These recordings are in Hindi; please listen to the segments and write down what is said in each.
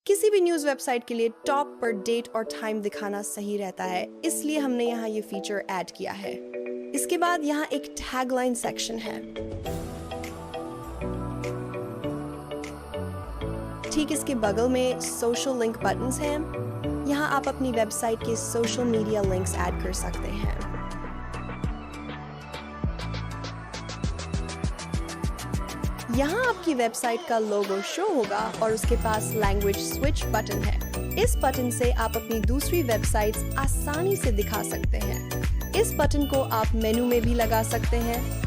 किसी भी न्यूज़ वेबसाइट के लिए टॉप पर डेट और टाइम दिखाना सही रहता है, इसलिए हमने यहाँ ये फीचर ऐड किया है। इसके बाद यहाँ एक टैगलाइन सेक्शन है। ठीक इसके बगल में सोशल लिंक बटन्स हैं। यहाँ आप अपनी वेबसाइट के सोशल मीडिया लिंक्स ऐड कर सकते हैं। यहाँ आपकी वेबसाइट का लोगो शो होगा और उसके पास लैंग्वेज स्विच बटन है। इस बटन से आप अपनी दूसरी वेबसाइट्स आसानी से दिखा सकते हैं। इस बटन को आप मेनू में भी लगा सकते हैं।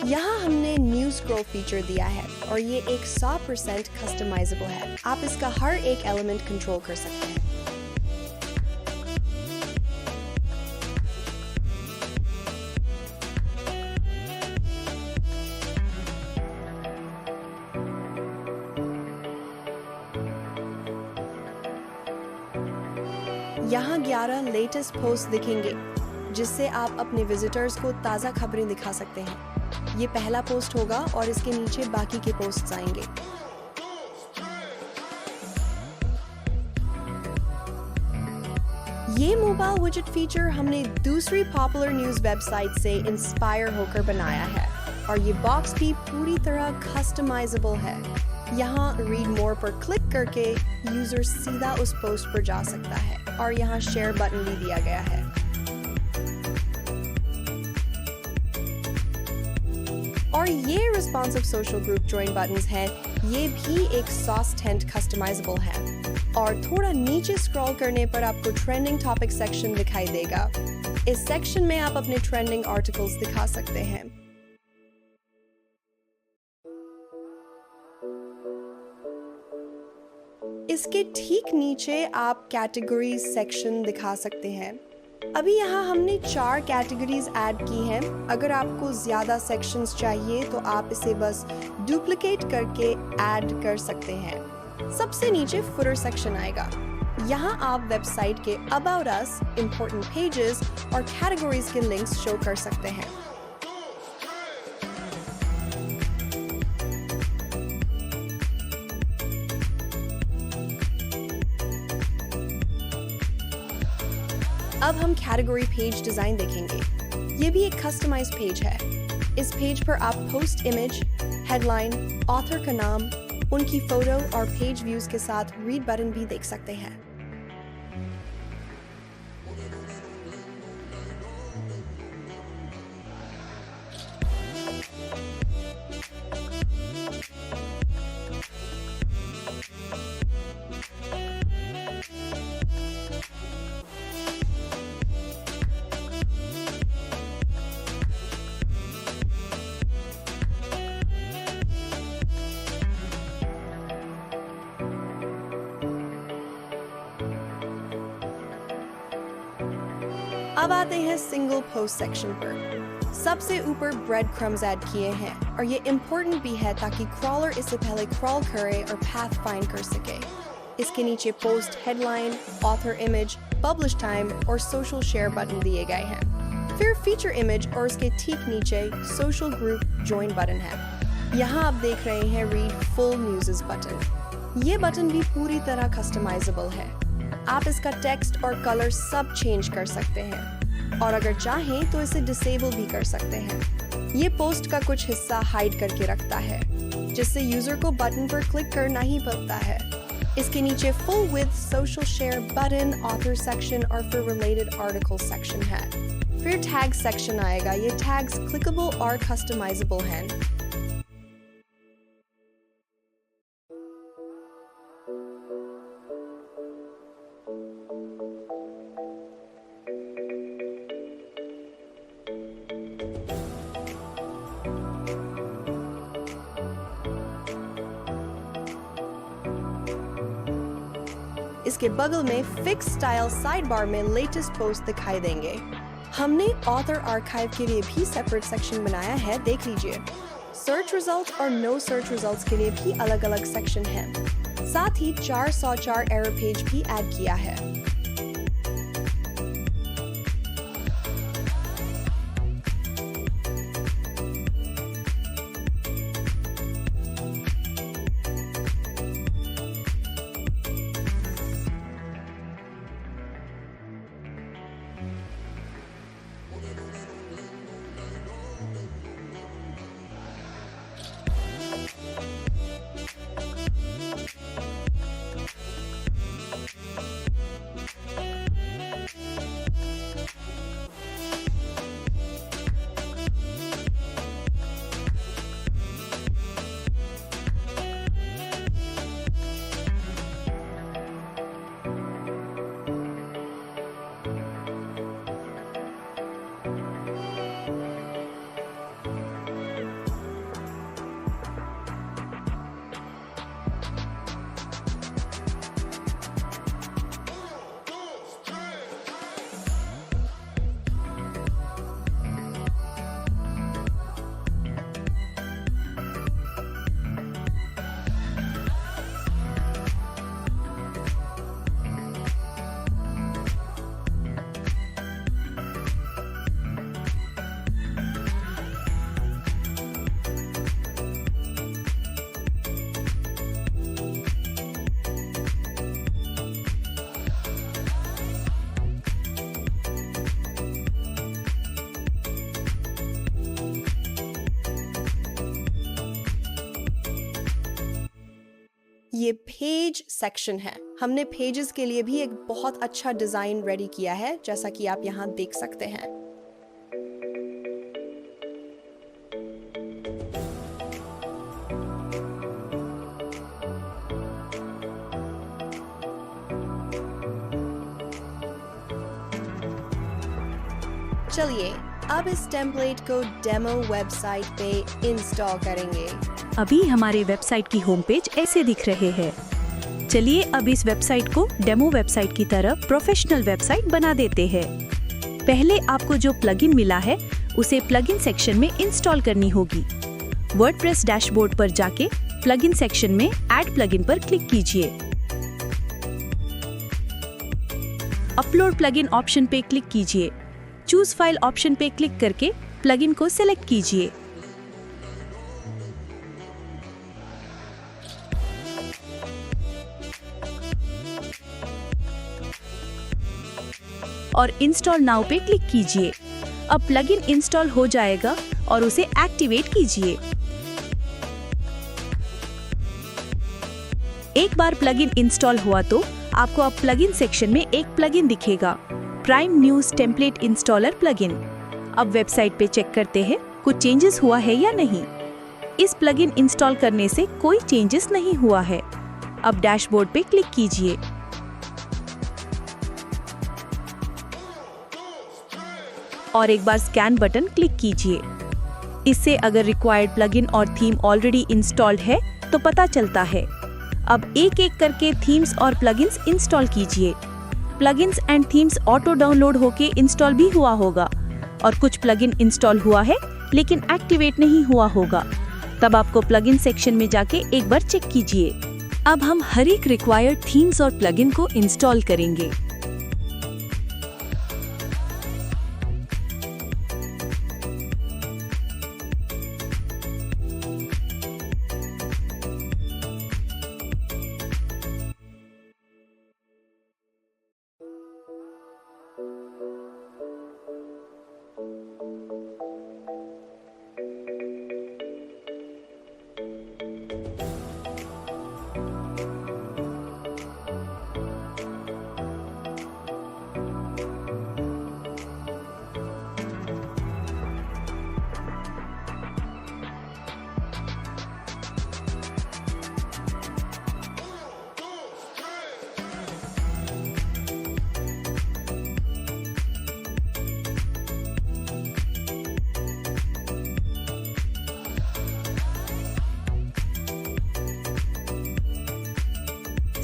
यहाँ हमने न्यूज़ स्क्रॉल फीचर दिया है और ये एक 100% कस्टमाइजेबल है। आप इसका हर एक एलिमेंट कंट्रोल कर सकते हैं। यहाँ 11 लेटेस्ट पोस्ट दिखेंगे, जिससे आप अपने विजिटर्स को ताज़ा खबरें दिखा सकते हैं। ये पहला पोस्ट होगा और इसके नीचे बाकी के पोस्ट्स आएंगे। ये मोबाइल विजेट फीचर हमने दूसरी पॉपुलर न्यूज़ वेबसाइट से इंस्पायर होकर बनाया है और ये बॉक्स भी पूरी तरह कस्टमाइजेबल है। यहाँ रीड मोर पर क्लिक करके यूजर सीधा उस पोस्ट पर जा सकता है और यहाँ शेयर बटन भी दिया गया है। और ये responsive social group join buttons हैं, ये भी एक सॉफ्ट कस्टमाइजेबल है। और थोड़ा नीचे स्क्रॉल करने पर आपको ट्रेंडिंग टॉपिक सेक्शन दिखाई देगा। इस सेक्शन में आप अपने ट्रेंडिंग आर्टिकल्स दिखा सकते हैं। इसके ठीक नीचे आप कैटेगरीज सेक्शन दिखा सकते हैं। अभी यहाँ हमने 4 कैटेगरीज ऐड की हैं। अगर आपको ज़्यादा सेक्शंस चाहिए तो आप इसे बस डुप्लीकेट करके ऐड कर सकते हैं। सबसे नीचे फुटर सेक्शन आएगा। यहाँ आप वेबसाइट के अबाउट अस, इम्पोर्टेंट पेजेस और कैटेगरीज के लिंक्स शो कर सकते हैं। अब हम कैटेगरी पेज डिजाइन देखेंगे। ये भी एक कस्टमाइज्ड पेज है। इस पेज पर आप पोस्ट इमेज, हेडलाइन, ऑथर का नाम, उनकी फोटो और पेज व्यूज के साथ रीड बटन भी देख सकते हैं। अब आते हैं सिंगल पोस्ट सेक्शन पर। सबसे ऊपर ब्रेड क्रम्स ऐड किए हैं और ये इम्पोर्टेंट भी है ताकि क्रॉलर इससे पहले क्रॉल करे और पाथ फाइंड कर सके। इसके नीचे post headline, author image, publish time और सोशल शेयर बटन दिए गए हैं। फिर फीचर इमेज और उसके ठीक नीचे सोशल ग्रुप ज्वाइन बटन है। यहाँ आप देख रहे हैं रीड फुल न्यूज़ बटन। ये बटन भी पूरी तरह कस्टमाइजेबल है। आप इसका टेक्स्ट और कलर सब चेंज कर सकते हैं और अगर चाहें तो इसे डिसेबल भी कर सकते हैं। ये पोस्ट का कुछ हिस्सा हाइड करके रखता है, जिससे यूजर को बटन पर क्लिक करना ही पड़ता है। इसके नीचे full width social share button, author section और फिर रिलेटेड आर्टिकल सेक्शन है। फिर टैग सेक्शन आएगा। ये टैग्स क्लिकेबल और कस्टमाइजेबल हैं। इसके बगल में फिक्स स्टाइल साइड बार में लेटेस्ट पोस्ट दिखाई देंगे। हमने ऑथर आर्काइव के लिए भी सेपरेट सेक्शन बनाया है, देख लीजिए। सर्च रिजल्ट और नो सर्च रिजल्ट्स के लिए भी अलग-अलग सेक्शन है। साथ ही 404 एरर पेज भी ऐड किया है। ये पेज सेक्शन है। हमने पेजेस के लिए भी एक बहुत अच्छा डिजाइन रेडी किया है, जैसा कि आप यहाँ देख सकते हैं। चलिए अब इस टेम्पलेट को डेमो वेबसाइट पे इंस्टॉल करेंगे। अभी हमारे वेबसाइट की होम पेज ऐसे दिख रहे हैं। चलिए अब इस वेबसाइट को डेमो वेबसाइट की तरह प्रोफेशनल वेबसाइट बना देते हैं। पहले आपको जो प्लगइन मिला है उसे प्लगइन सेक्शन में इंस्टॉल करनी होगी। वर्डप्रेस डैशबोर्ड पर जाके प्लगइन सेक्शन में ऐड प्लगइन पर क्लिक कीजिए। अपलोड प्लगइन ऑप्शन पे क्लिक कीजिए। चूज फाइल ऑप्शन पे क्लिक करके प्लगइन को सिलेक्ट कीजिए। और इंस्टॉल नाउ पे क्लिक कीजिए। अब प्लगइन इंस्टॉल हो जाएगा और उसे एक्टिवेट कीजिए। एक बार प्लगइन इंस्टॉल हुआ तो आपको अब प्लगइन सेक्शन में एक प्लगइन दिखेगा, prime news template installer plugin. अब वेबसाइट पे चेक करते हैं कुछ चेंजेस हुआ है या नहीं। इस प्लगइन इंस्टॉल करने से कोई चेंजेस नहीं हुआ है। अब डैशबोर्ड पे क्लिक कीजिए। और एक बार स्कैन बटन क्लिक कीजिए। इससे अगर रिक्वायर्ड प्लगइन और थीम ऑलरेडी इंस्टॉल्ड है तो पता चलता है। अब एक एक करके थीम्स और प्लगइन्स इंस्टॉल कीजिए। Plugins and themes auto download होके इंस्टॉल भी हुआ होगा और कुछ प्लगइन इंस्टॉल हुआ है लेकिन एक्टिवेट नहीं हुआ होगा। तब आपको प्लगइन सेक्शन में जाके एक बार चेक कीजिए। अब हम हर एक रिक्वायर्ड थीम्स और प्लगइन को इंस्टॉल करेंगे।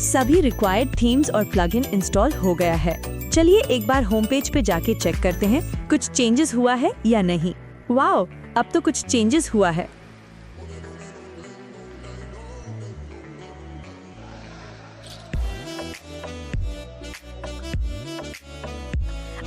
सभी रिक्वायर्ड थीम्स और प्लगइन इंस्टॉल हो गया है। चलिए एक बार होम पेज पे जाके चेक करते हैं कुछ चेंजेस हुआ है या नहीं। वाओ, अब तो कुछ चेंजेस हुआ है।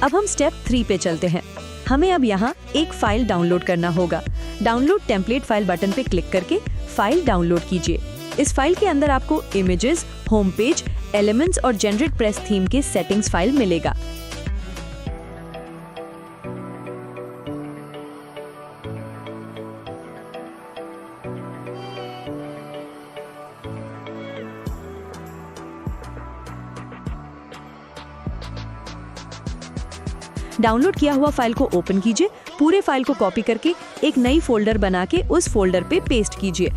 अब हम स्टेप 3 पे चलते हैं। हमें अब यहाँ एक फाइल डाउनलोड करना होगा। डाउनलोड टेम्पलेट फाइल बटन पे क्लिक करके फाइल डाउनलोड कीजिए। इस फाइल के अंदर आपको इमेजेस, होम पेज, एलिमेंट्स और जनरेट प्रेस थीम के सेटिंग्स फाइल मिलेगा। डाउनलोड किया हुआ फाइल को ओपन कीजिए। पूरे फाइल को कॉपी करके एक नई फोल्डर बना के उस फोल्डर पे पेस्ट कीजिए।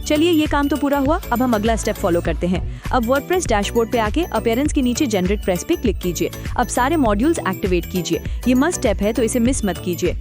चलिए ये काम तो पूरा हुआ। अब हम अगला स्टेप फॉलो करते हैं। अब वर्डप्रेस डैशबोर्ड पे आके अपीयरेंस के नीचे जनरेट प्रेस पे क्लिक कीजिए। अब सारे मॉड्यूल्स एक्टिवेट कीजिए। ये मस्ट स्टेप है तो इसे मिस मत कीजिए।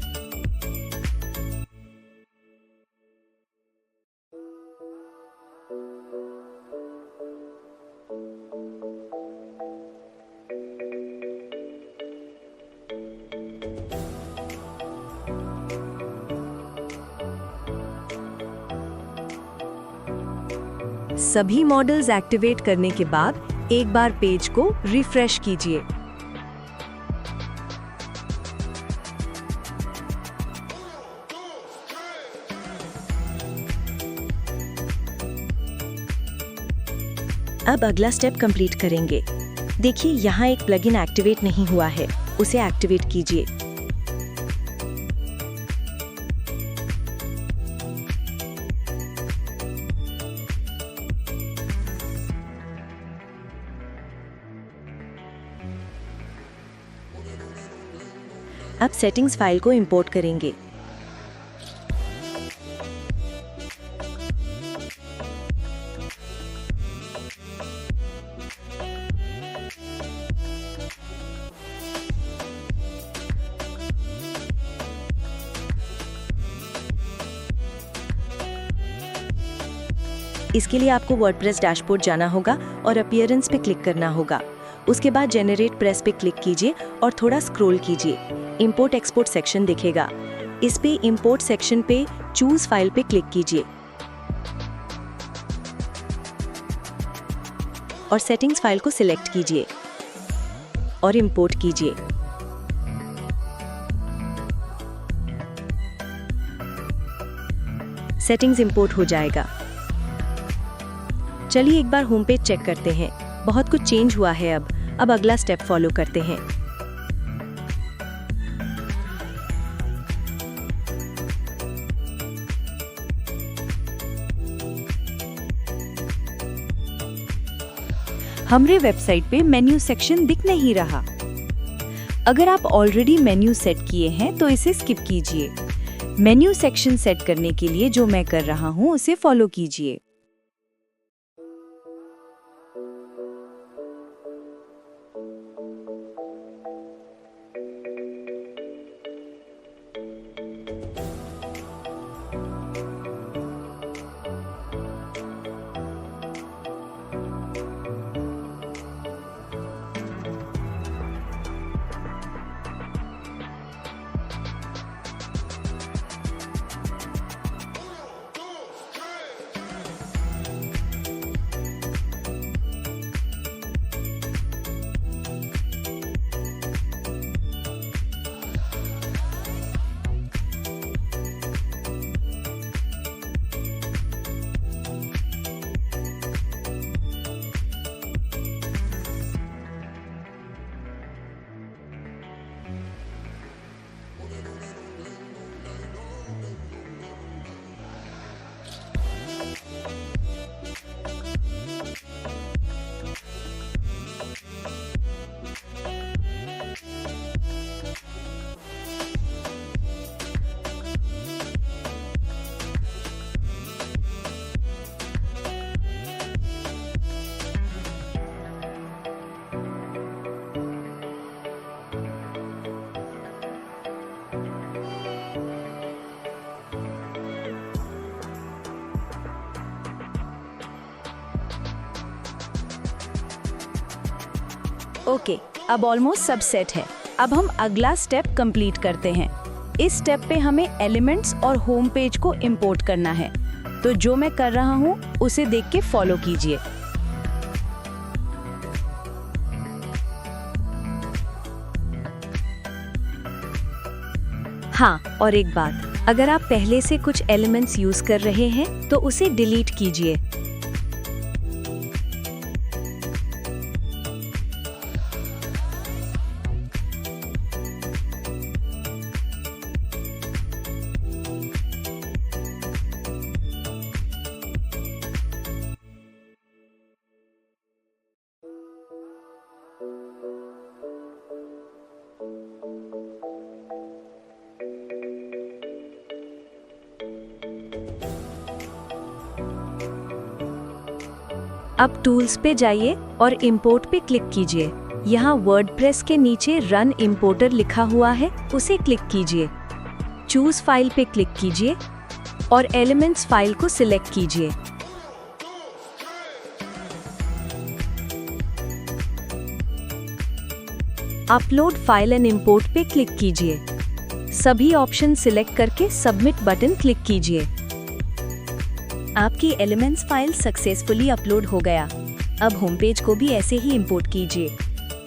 सभी मॉडल्स एक्टिवेट करने के बाद एक बार पेज को रिफ्रेश कीजिए। अब अगला स्टेप कंप्लीट करेंगे। देखिए यहाँ एक प्लगइन एक्टिवेट नहीं हुआ है, उसे एक्टिवेट कीजिए। अब सेटिंग्स फाइल को इंपोर्ट करेंगे। इसके लिए आपको वर्डप्रेस डैशबोर्ड जाना होगा और अपीयरेंस पे क्लिक करना होगा। उसके बाद जनरेट प्रेस पे क्लिक कीजिए और थोड़ा स्क्रॉल कीजिए। इंपोर्ट एक्सपोर्ट सेक्शन दिखेगा। इस पे इंपोर्ट सेक्शन पे चूज फाइल पे क्लिक कीजिए और सेटिंग्स फाइल को सिलेक्ट कीजिए और इंपोर्ट कीजिए। सेटिंग्स इंपोर्ट हो जाएगा। चलिए एक बार होम पेज चेक करते हैं। बहुत कुछ चेंज हुआ है। अब अगला स्टेप फॉलो करते हैं। हमारे वेबसाइट पे मेन्यू सेक्शन दिख नहीं रहा। अगर आप ऑलरेडी मेन्यू सेट किए हैं तो इसे स्किप कीजिए। मेन्यू सेक्शन सेट करने के लिए जो मैं कर रहा हूँ उसे फॉलो कीजिए। ओके, अब ऑलमोस्ट सब सेट है। अब हम अगला स्टेप कंप्लीट करते हैं। इस स्टेप पे हमें एलिमेंट्स और होम पेज को इंपोर्ट करना है। तो जो मैं कर रहा हूँ उसे देख के फॉलो कीजिए। हाँ, और एक बात, अगर आप पहले से कुछ एलिमेंट्स यूज कर रहे हैं तो उसे डिलीट कीजिए। अब टूल्स पे जाइए और इंपोर्ट पे क्लिक कीजिए। यहाँ वर्डप्रेस के नीचे रन इंपोर्टर लिखा हुआ है, उसे क्लिक कीजिए। चूज फाइल पे क्लिक कीजिए और एलिमेंट्स फाइल को सिलेक्ट कीजिए। अपलोड फाइल एंड इंपोर्ट पे क्लिक कीजिए। सभी ऑप्शन सिलेक्ट करके सबमिट बटन क्लिक कीजिए। आपकी एलिमेंट्स फाइल सक्सेसफुली अपलोड हो गया। अब होम पेज को भी ऐसे ही इंपोर्ट कीजिए।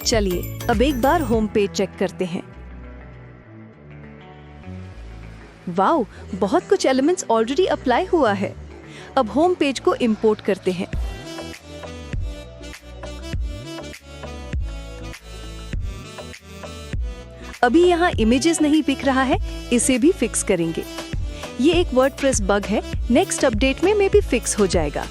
चलिए अब एक बार होम पेज चेक करते हैं। वाओ, बहुत कुछ एलिमेंट्स ऑलरेडी अप्लाई हुआ है। अब होम पेज को इंपोर्ट करते हैं। अभी यहाँ इमेजेस नहीं दिख रहा है, इसे भी फिक्स करेंगे। ये एक वर्डप्रेस बग है, नेक्स्ट अपडेट में भी फिक्स हो जाएगा।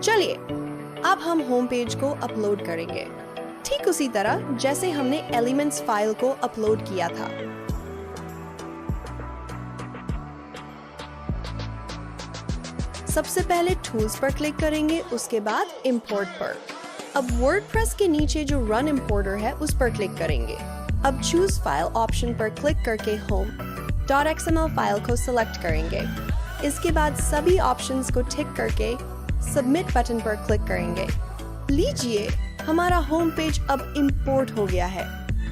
चलिए अब हम होम पेज को अपलोड करेंगे, ठीक उसी तरह जैसे हमने एलिमेंट्स फाइल को अपलोड किया था। सबसे पहले टूल्स पर क्लिक करेंगे, उसके बाद इंपोर्ट पर। अब वर्डप्रेस के नीचे जो रन इंपोर्टर है उस पर क्लिक करेंगे। अब चूज फाइल ऑप्शन पर क्लिक करके होम .xml फाइल को सिलेक्ट करेंगे। इसके बाद सभी ऑप्शंस को टिक करके सबमिट बटन पर क्लिक करेंगे। लीजिए, हमारा होम पेज अब इंपोर्ट हो गया है।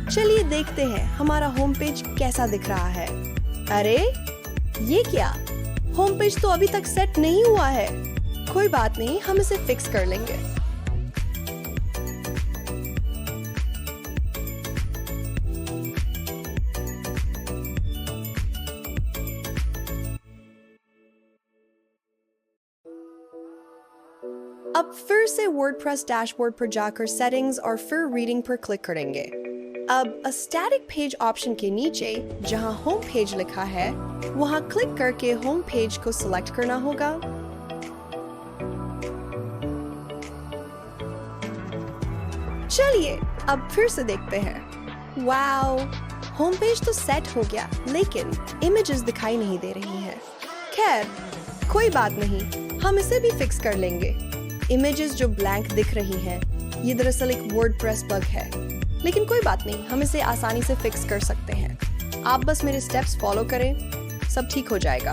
चलिए देखते हैं हमारा होम पेज कैसा दिख रहा है। अरे ये क्या, होम पेज तो अभी तक सेट नहीं हुआ है। कोई बात नहीं, हम इसे फिक्स कर लेंगे। अब फिर से वर्डप्रेस डैशबोर्ड पर जाकर सेटिंग्स और फिर रीडिंग पर क्लिक करेंगे। अब स्टैटिक पेज ऑप्शन के नीचे जहां होम पेज लिखा है वहां क्लिक करके होम पेज को सिलेक्ट करना होगा। चलिए अब फिर से देखते हैं। वाओ, होम पेज तो सेट हो गया, लेकिन इमेजेस दिखाई नहीं दे रही हैं। खैर कोई बात नहीं, हम इसे भी फिक्स कर लेंगे। इमेजेस जो ब्लैंक दिख रही हैं, ये दरअसल एक वर्डप्रेस बग है, लेकिन कोई बात नहीं, हम इसे आसानी से फिक्स कर सकते हैं। आप बस मेरे स्टेप्स फॉलो करें, सब ठीक हो जाएगा।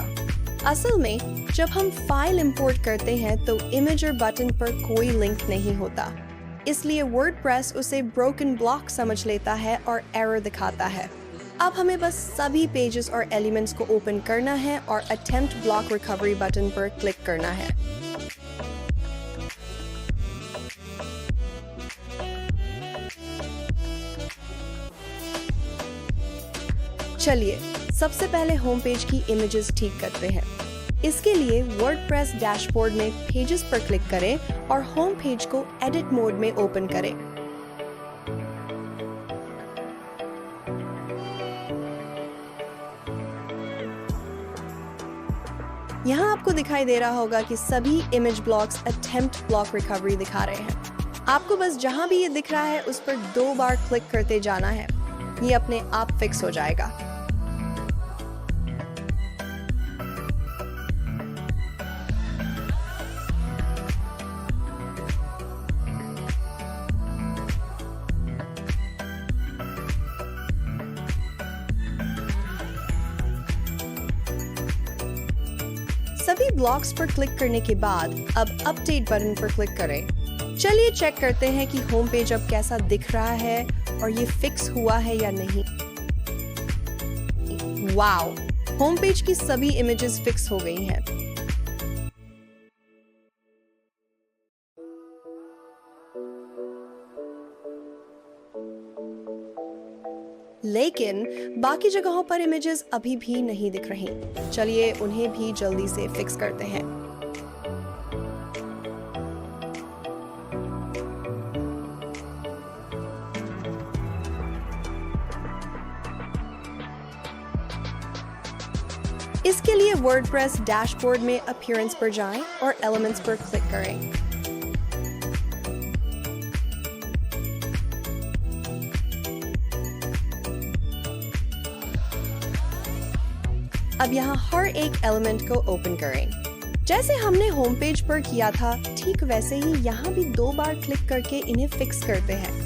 असल में जब हम फाइल इंपोर्ट करते हैं तो इमेज और बटन पर कोई लिंक नहीं होता, इसलिए वर्डप्रेस उसे ब्रोकन ब्लॉक समझ लेता है और एरर दिखाता है। अब हमें बस सभी पेजेस और एलिमेंट्स को ओपन करना है और अटेम्प्ट ब्लॉक रिकवरी बटन पर क्लिक करना है। चलिए सबसे पहले होम पेज की इमेजेस ठीक करते हैं। इसके लिए वर्डप्रेस डैशबोर्ड में पेजेस पर क्लिक करें और होम पेज को एडिट मोड में ओपन करें। यहाँ आपको दिखाई दे रहा होगा कि सभी image blocks attempt block recovery दिखा रहे हैं। आपको बस जहां भी ये दिख रहा है उस पर 2 बार क्लिक करते जाना है, ये अपने आप फिक्स हो जाएगा। सभी ब्लॉक्स पर क्लिक करने के बाद अब अपडेट बटन पर क्लिक करें। चलिए चेक करते हैं कि होम पेज अब कैसा दिख रहा है और ये फिक्स हुआ है या नहीं। वाओ, होम पेज की सभी इमेजेस फिक्स हो गई हैं। लेकिन बाकी जगहों पर इमेजेस अभी भी नहीं दिख रही। चलिए उन्हें भी जल्दी से फिक्स करते हैं। इसके लिए वर्डप्रेस डैशबोर्ड में अपीयरेंस पर जाएं और एलिमेंट्स पर क्लिक करें। अब यहाँ हर एक एलिमेंट को ओपन करें। जैसे हमने होम पेज पर किया था, ठीक वैसे ही यहाँ भी 2 बार क्लिक करके इन्हें फिक्स करते हैं।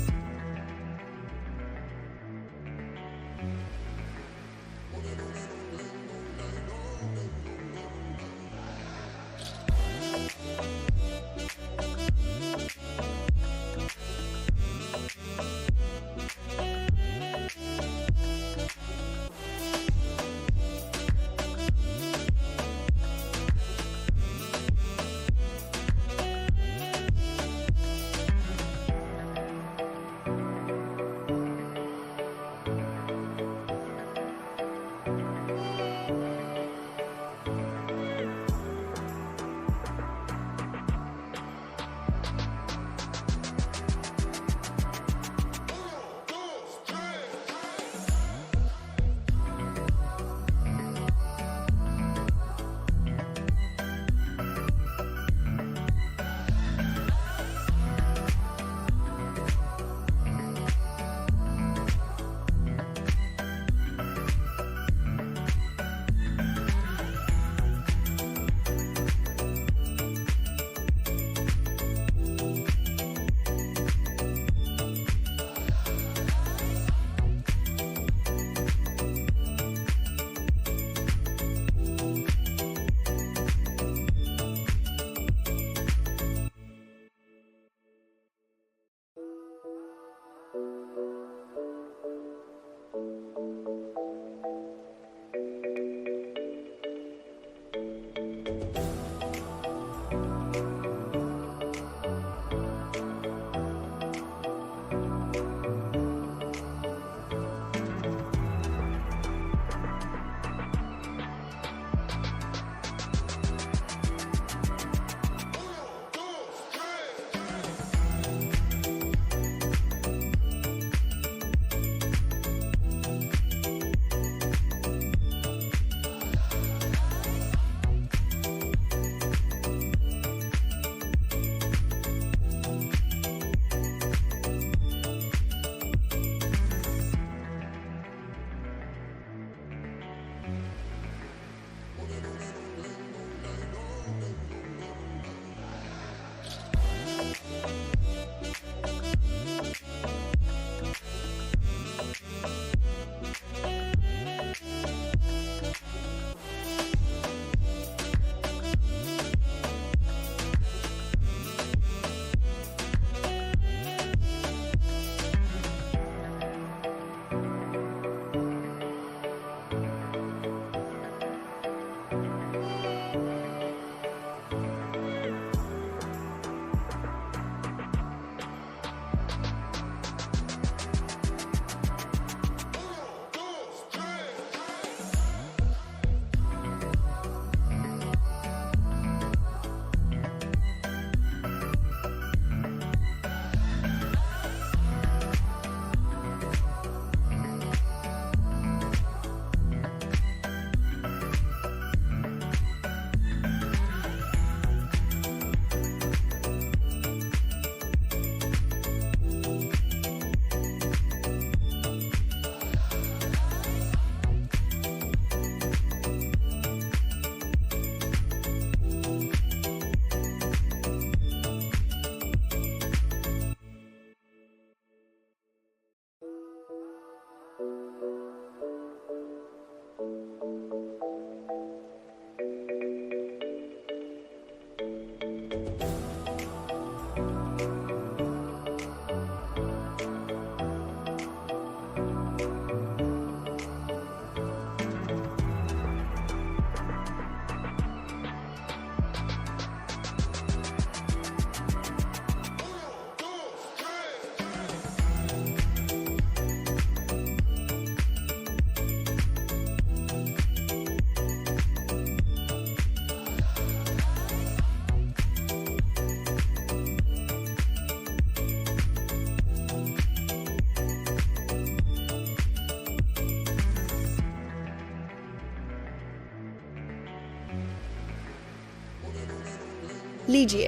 लीजिए,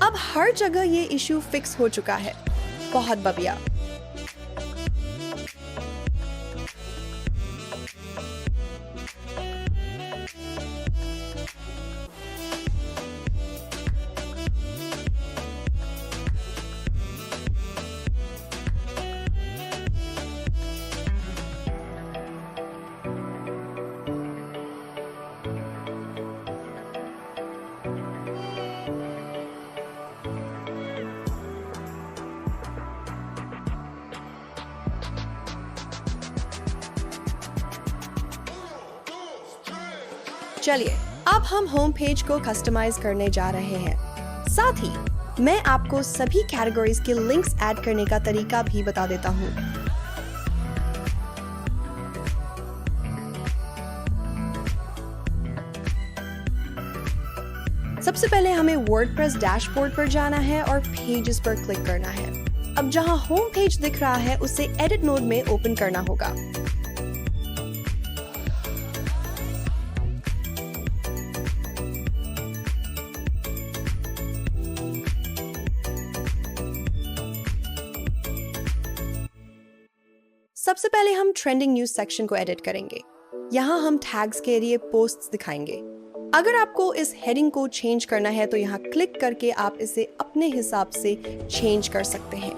अब हर जगह ये इशू फिक्स हो चुका है। बहुत बढ़िया। चलिए, अब हम होम पेज को कस्टमाइज करने जा रहे हैं। साथ ही मैं आपको सभी कैटेगरीज के लिंक्स ऐड करने का तरीका भी बता देता हूँ। सबसे पहले हमें वर्डप्रेस डैशबोर्ड पर जाना है और पेजेस पर क्लिक करना है। अब जहां होम पेज दिख रहा है उसे एडिट मोड में ओपन करना होगा। सबसे पहले हम ट्रेंडिंग न्यूज सेक्शन को एडिट करेंगे। यहाँ हम टैग्स के लिए पोस्ट्स दिखाएंगे। अगर आपको इस हेडिंग को चेंज करना है तो यहाँ क्लिक करके आप इसे अपने हिसाब से चेंज कर सकते हैं।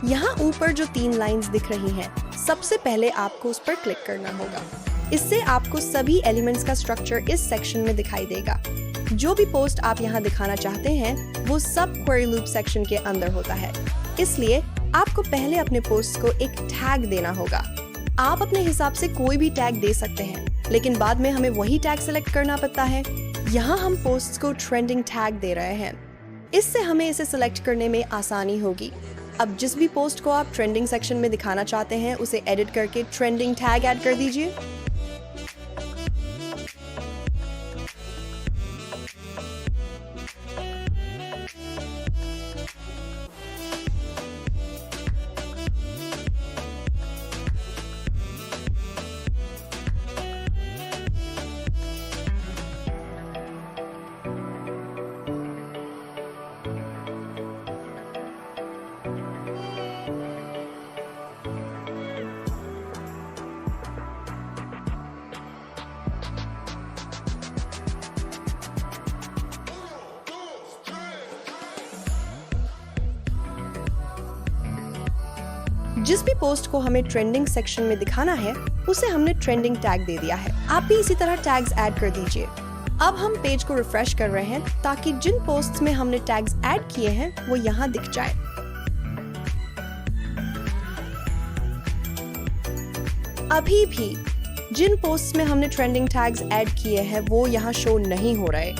यहाँ ऊपर जो 3 लाइंस दिख रही हैं, सबसे पहले आपको उस पर क्लिक करना होगा। इससे आपको सभी एलिमेंट्स का स्ट्रक्चर इस सेक्शन में दिखाई देगा। जो भी पोस्ट आप यहाँ दिखाना चाहते हैं वो सब क्वेरी लूप सेक्शन के अंदर होता है। इसलिए आपको पहले अपने पोस्ट को एक टैग देना होगा। आप अपने हिसाब से कोई भी टैग दे सकते हैं, लेकिन बाद में हमें वही टैग सेलेक्ट करना पड़ता है। यहाँ हम पोस्ट को ट्रेंडिंग टैग दे रहे हैं। इससे हमें इसे सिलेक्ट करने में आसानी होगी। अब जिस भी पोस्ट को आप ट्रेंडिंग सेक्शन में दिखाना चाहते हैं उसे एडिट करके ट्रेंडिंग टैग ऐड कर दीजिए। जिस भी पोस्ट को हमें ट्रेंडिंग सेक्शन में दिखाना है उसे हमने ट्रेंडिंग टैग दे दिया है। आप भी इसी तरह टैग्स ऐड कर दीजिए। अब हम पेज को रिफ्रेश कर रहे हैं ताकि जिन पोस्ट्स में हमने टैग्स ऐड किए हैं वो यहाँ दिख जाए। अभी भी जिन पोस्ट्स में हमने ट्रेंडिंग टैग्स ऐड किए हैं वो यहाँ शो नहीं हो रहे।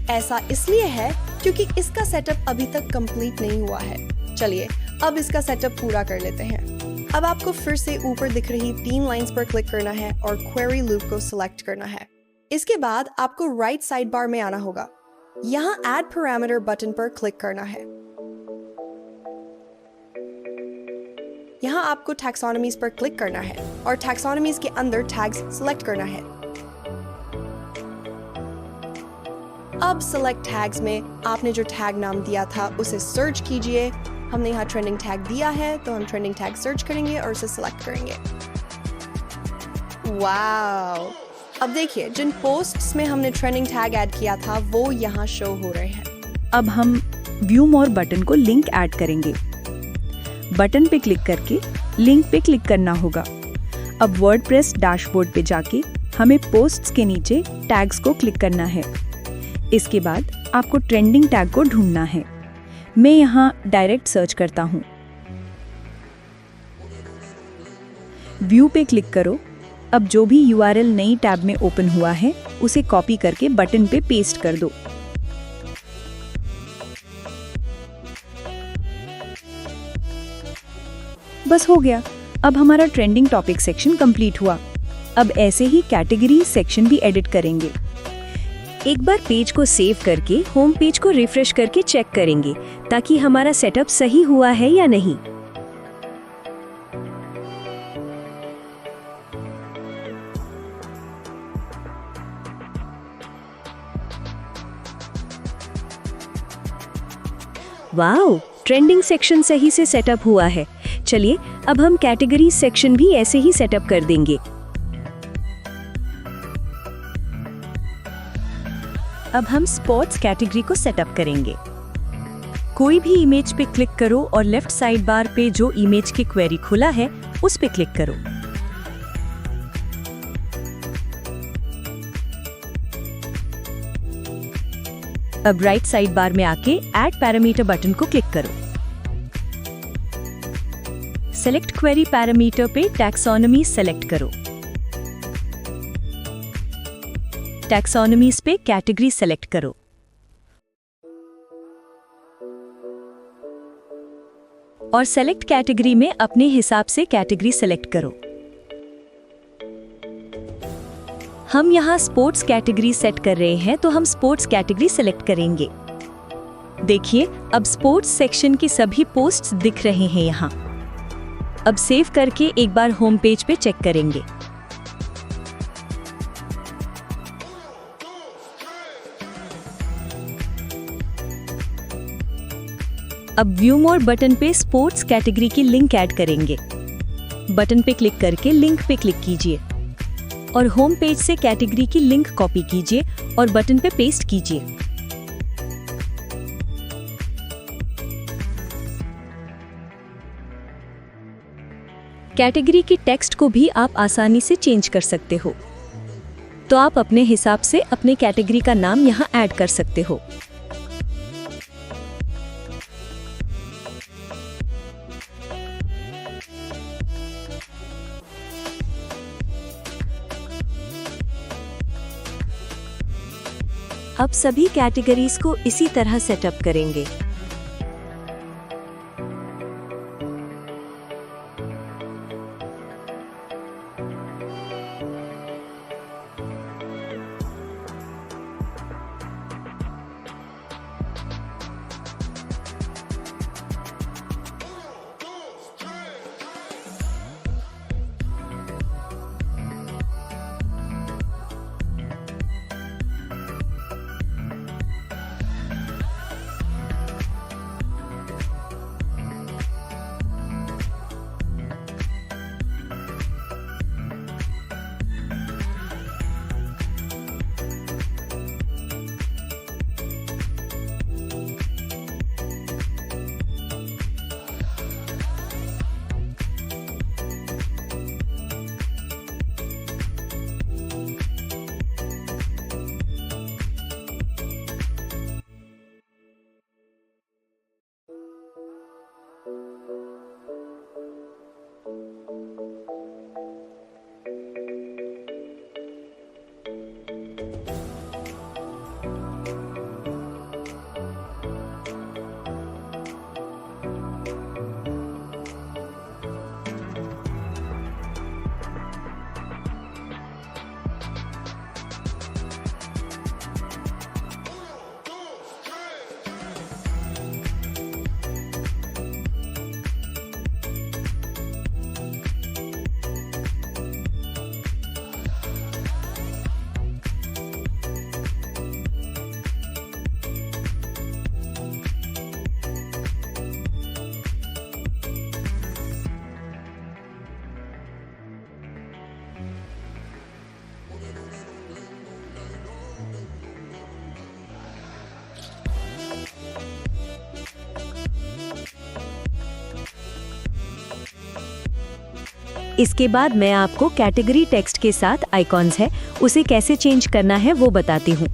ऐसा इसलिए है क्योंकि इसका सेटअप अभी तक कंप्लीट नहीं हुआ है। चलिए अब इसका सेटअप पूरा कर लेते हैं। अब आपको फिर से ऊपर दिख रही 3 लाइंस पर क्लिक करना है और क्वेरी लूप को सिलेक्ट करना है। इसके बाद आपको राइट साइड बार में आना होगा। यहाँ ऐड पैरामीटर बटन पर क्लिक करना है। यहाँ आपको टैक्सोनॉमीज पर क्लिक करना है और टैक्सोनॉमीज के अंदर टैग्स सिलेक्ट करना है। अब सिलेक्ट टैग्स में आपने जो टैग नाम दिया था उसे सर्च कीजिए। हमने यहाँ ट्रेंडिंग टैग दिया है तो हम ट्रेंडिंग टैग सर्च करेंगे और उसे सिलेक्ट करेंगे। वाओ! अब देखिए जिन पोस्ट्स में हमने ट्रेंडिंग टैग ऐड किया था वो यहाँ शो हो रहे हैं। अब हम व्यू मोर बटन को लिंक ऐड करेंगे। बटन पे क्लिक करके लिंक पे क्लिक करना होगा। अब वर्डप्रेस डैशबोर्ड पे जाके हमें पोस्ट्स के नीचे टैग्स को क्लिक करना है। इसके बाद आपको ट्रेंडिंग टैग को ढूंढना है। मैं यहाँ डायरेक्ट सर्च करता हूँ। व्यू पे क्लिक करो। अब जो भी URL नई टैब में ओपन हुआ है उसे कॉपी करके बटन पे पेस्ट कर दो। बस हो गया। अब हमारा ट्रेंडिंग टॉपिक सेक्शन कंप्लीट हुआ। अब ऐसे ही कैटेगरी सेक्शन भी एडिट करेंगे। एक बार पेज को सेव करके होम पेज को रिफ्रेश करके चेक करेंगे ताकि हमारा सेटअप सही हुआ है या नहीं। वाओ, ट्रेंडिंग सेक्शन सही से सेटअप हुआ है। चलिए अब हम कैटेगरी सेक्शन भी ऐसे ही सेटअप कर देंगे। अब हम स्पोर्ट्स कैटेगरी को सेटअप करेंगे। कोई भी इमेज पे क्लिक करो और लेफ्ट साइड बार पे जो इमेज की क्वेरी खुला है उस पे क्लिक करो। अब राइट साइड बार में आके ऐड पैरामीटर बटन को क्लिक करो। सेलेक्ट क्वेरी पैरामीटर पे टैक्सोनॉमी सेलेक्ट करो। टैक्सोनॉमीज पे कैटेगरी सेलेक्ट करो। और सेलेक्ट कैटेगरी में अपने हिसाब से कैटेगरी सेलेक्ट करो। हम यहाँ स्पोर्ट्स कैटेगरी सेट कर रहे हैं तो हम स्पोर्ट्स कैटेगरी सेलेक्ट करेंगे। देखिए अब स्पोर्ट्स सेक्शन की सभी पोस्ट्स दिख रहे हैं यहाँ। अब सेव करके एक बार होम पेज पे चेक करेंगे। अब व्यू मोर बटन पे स्पोर्ट्स कैटेगरी की लिंक ऐड करेंगे। बटन पे क्लिक करके लिंक पे क्लिक कीजिए और होम पेज से कैटेगरी की लिंक कॉपी कीजिए और बटन पे पेस्ट कीजिए। कैटेगरी की टेक्स्ट को भी आप आसानी से चेंज कर सकते हो, तो आप अपने हिसाब से अपने कैटेगरी का नाम यहाँ ऐड कर सकते हो। अब सभी कैटेगरीज को इसी तरह सेटअप करेंगे। इसके बाद मैं आपको कैटेगरी टेक्स्ट के साथ आइकॉन्स है उसे कैसे चेंज करना है वो बताती हूँ।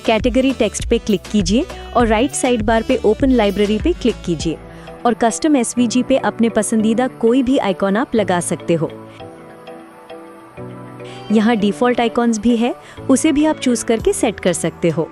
कैटेगरी टेक्स्ट पे क्लिक कीजिए और राइट साइड बार पे ओपन लाइब्रेरी पे क्लिक कीजिए और कस्टम एसवीजी पे अपने पसंदीदा कोई भी आइकॉन आप लगा सकते हो। यहाँ डिफ़ॉल्ट आइकॉन्स भी है, उसे भी आप चूज करके सेट कर सकते हो।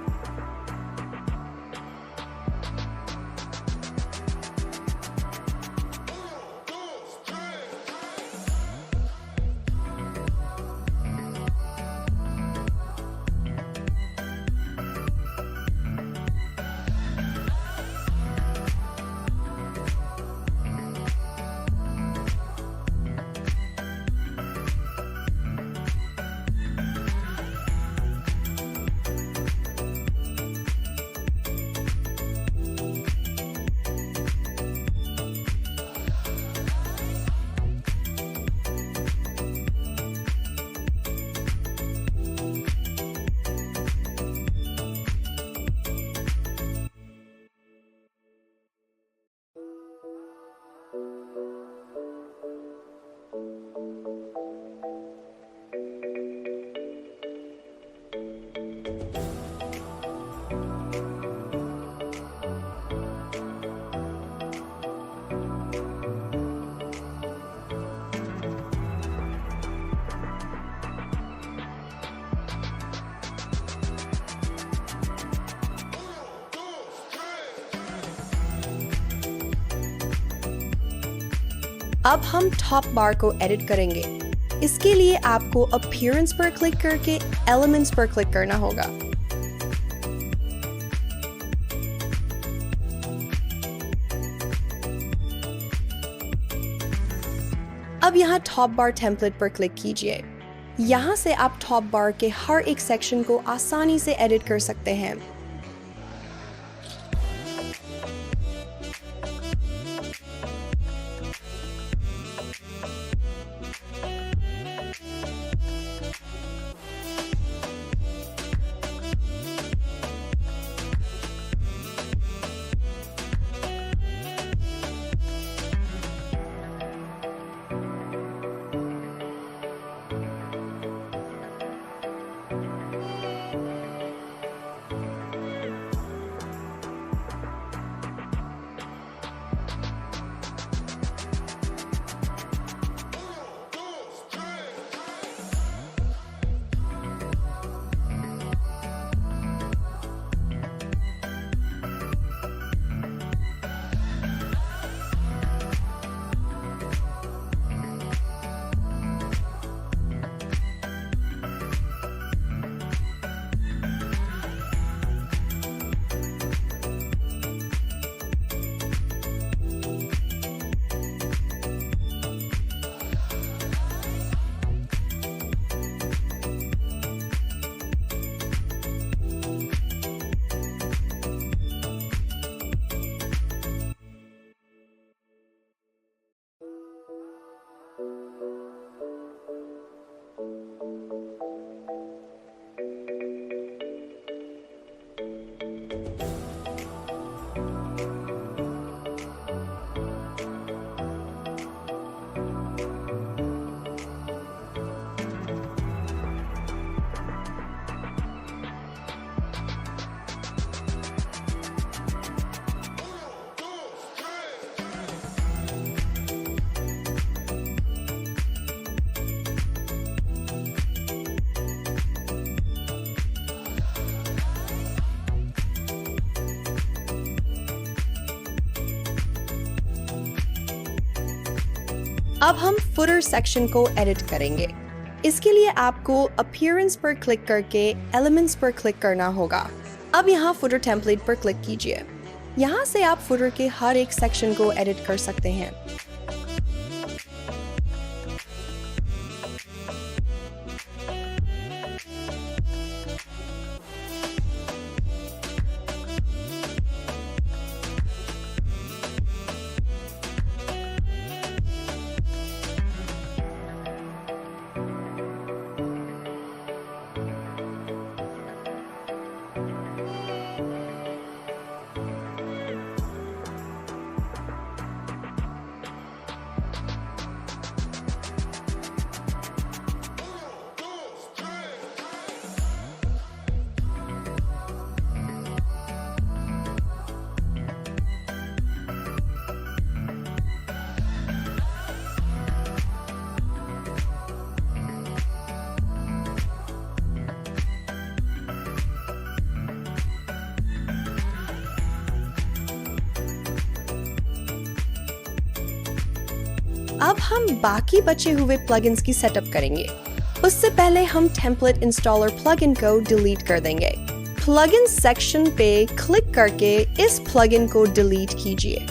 अब हम टॉप बार को एडिट करेंगे। इसके लिए आपको अपीयरेंस पर क्लिक करके एलिमेंट्स पर क्लिक करना होगा। अब यहाँ टॉप बार टेम्पलेट पर क्लिक कीजिए। यहाँ से आप टॉप बार के हर एक सेक्शन को आसानी से एडिट कर सकते हैं। अब हम फुटर सेक्शन को एडिट करेंगे। इसके लिए आपको अपीयरेंस पर क्लिक करके एलिमेंट्स पर क्लिक करना होगा। अब यहाँ फुटर टेम्पलेट पर क्लिक कीजिए। यहाँ से आप फुटर के हर एक सेक्शन को एडिट कर सकते हैं। अब हम बाकी बचे हुए प्लगइन्स की सेटअप करेंगे। उससे पहले हम टेम्पलेट इंस्टॉलर प्लगइन को डिलीट कर देंगे। प्लगइन सेक्शन पे क्लिक करके इस प्लगइन को डिलीट कीजिए।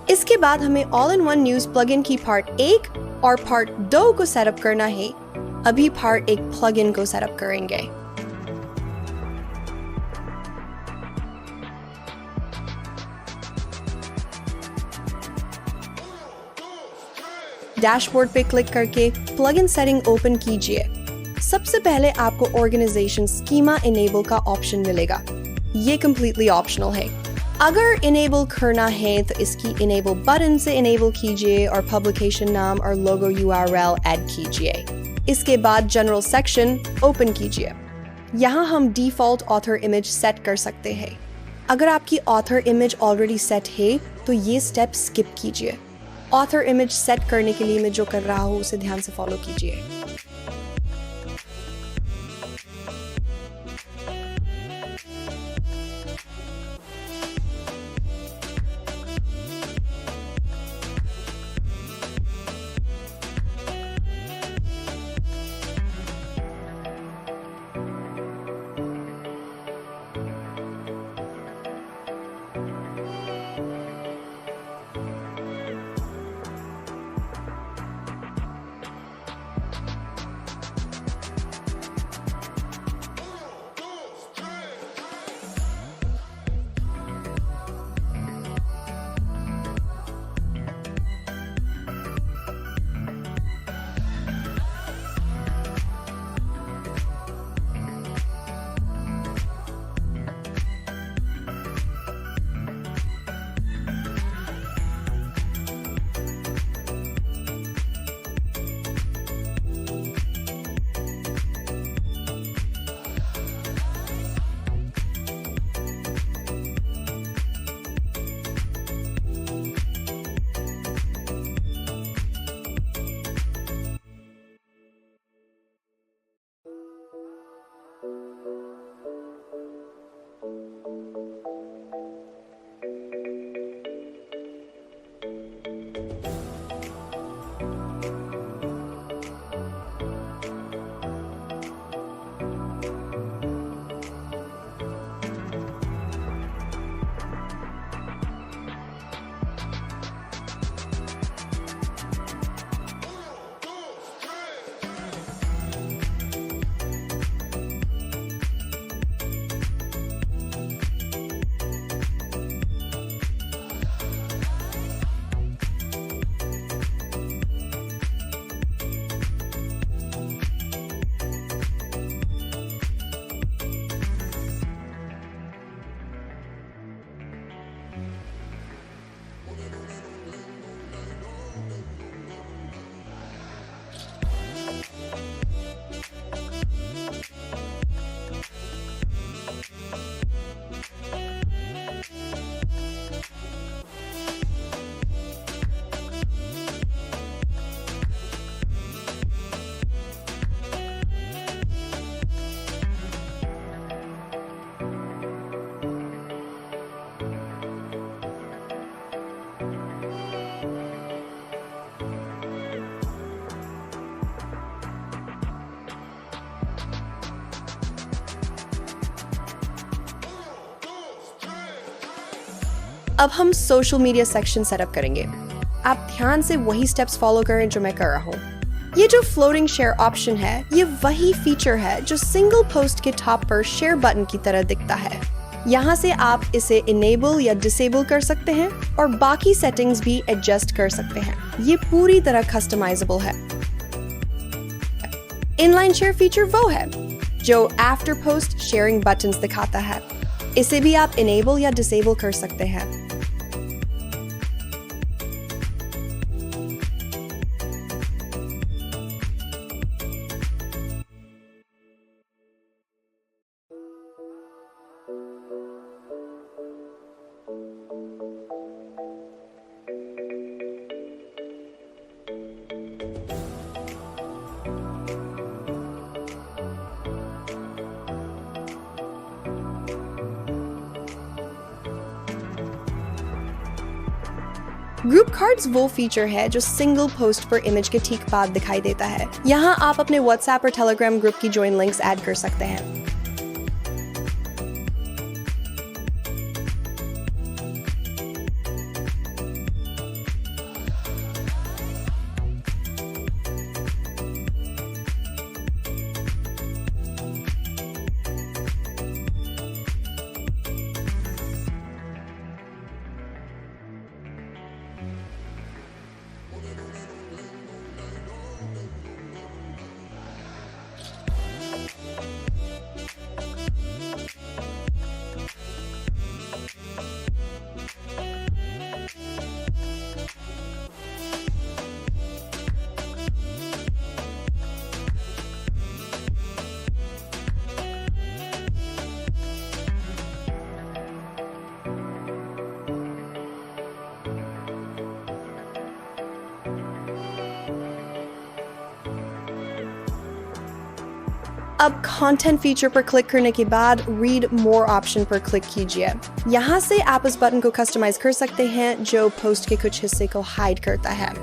इसके बाद हमें all in one news plugin की पार्ट 1 और पार्ट 2 को सेटअप करना है। अभी पार्ट 1 प्लगइन को सेटअप करेंगे। डैशबोर्ड पे क्लिक करके प्लगइन सेटिंग ओपन कीजिए। सबसे पहले आपको ऑर्गेनाइजेशन स्कीमा इनेबल का ऑप्शन मिलेगा। ये कंप्लीटली ऑप्शनल है। अगर इनेबल करना है तो इसकी इनेबल बटन से इनेबल कीजिए और पब्लिकेशन नाम और लोगो URL ऐड कीजिए। इसके बाद जनरल सेक्शन ओपन कीजिए। यहाँ हम डिफ़ॉल्ट ऑथर इमेज सेट कर सकते हैं। अगर आपकी ऑथर इमेज ऑलरेडी सेट है तो ये स्टेप स्किप कीजिए। ऑथर इमेज सेट करने के लिए मैं जो कर रहा हूँ उसे ध्यान से फॉलो कीजिए। अब हम सोशल मीडिया सेक्शन सेटअप करेंगे। आप ध्यान से वही स्टेप्स फॉलो करें जो मैं कर रहा हूँ। ये जो फ्लोटिंग शेयर ऑप्शन है, ये वही फीचर है जो सिंगल पोस्ट के टॉप पर शेयर बटन की तरह दिखता है। यहाँ से आप इसे इनेबल या डिसेबल कर सकते हैं और बाकी सेटिंग्स भी एडजस्ट कर सकते हैं। ये पूरी तरह कस्टमाइजेबल है। इनलाइन शेयर फीचर वो है जो आफ्टर पोस्ट शेयरिंग बटन्स दिखाता है। इसे भी आप इनेबल या डिसेबल कर सकते हैं। ग्रुप कार्ड्स वो फीचर है जो सिंगल पोस्ट पर इमेज के ठीक बाद दिखाई देता है। यहाँ आप अपने व्हाट्सएप और टेलीग्राम ग्रुप की जॉइन लिंक्स ऐड कर सकते हैं। अब कंटेंट फीचर पर क्लिक करने के बाद रीड मोर ऑप्शन पर क्लिक कीजिए। यहाँ से आप इस बटन को कस्टमाइज कर सकते हैं जो पोस्ट के कुछ हिस्से को हाइड करता है।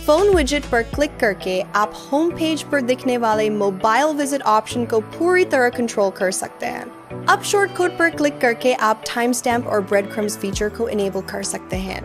फोन विजेट पर क्लिक करके आप होम पेज पर दिखने वाले मोबाइल विजिट ऑप्शन को पूरी तरह कंट्रोल कर सकते हैं। अब शॉर्टकट पर क्लिक करके आप टाइम स्टैम्प और ब्रेड क्रम्स फीचर को इनेबल कर सकते हैं।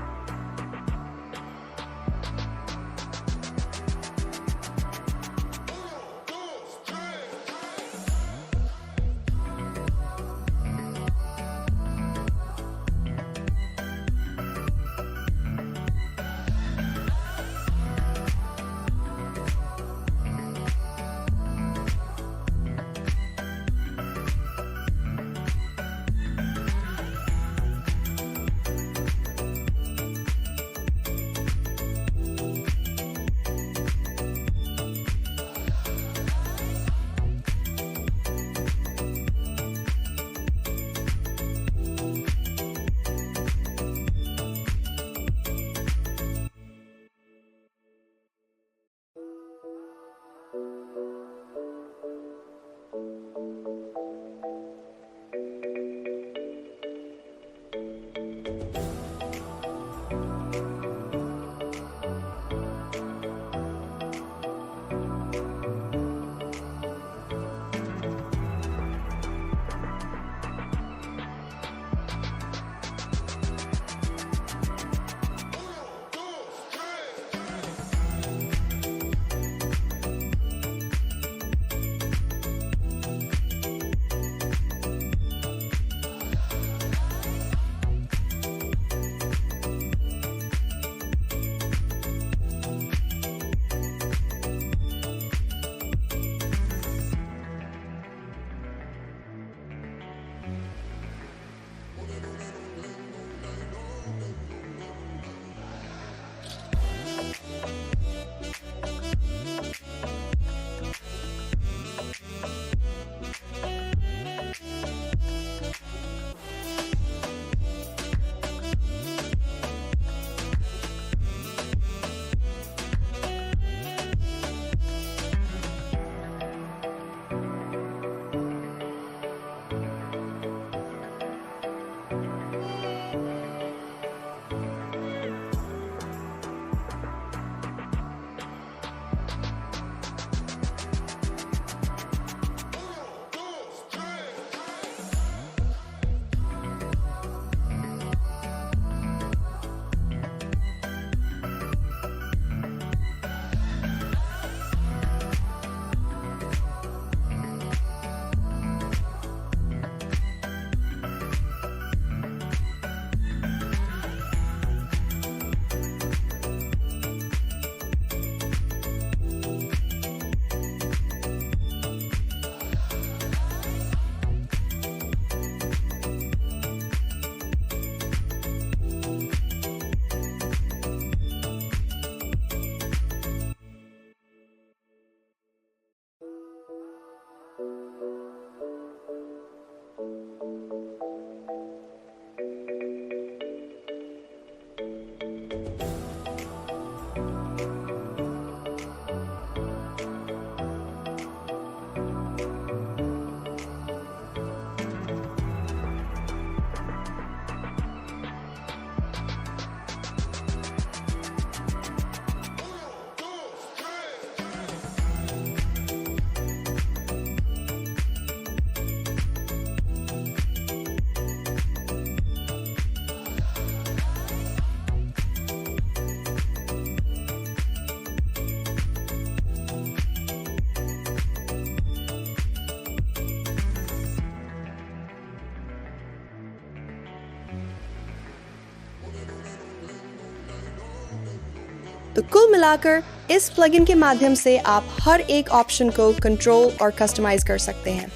तो कुल मिलाकर इस प्लगइन के माध्यम से आप हर एक ऑप्शन को कंट्रोल और कस्टमाइज कर सकते हैं।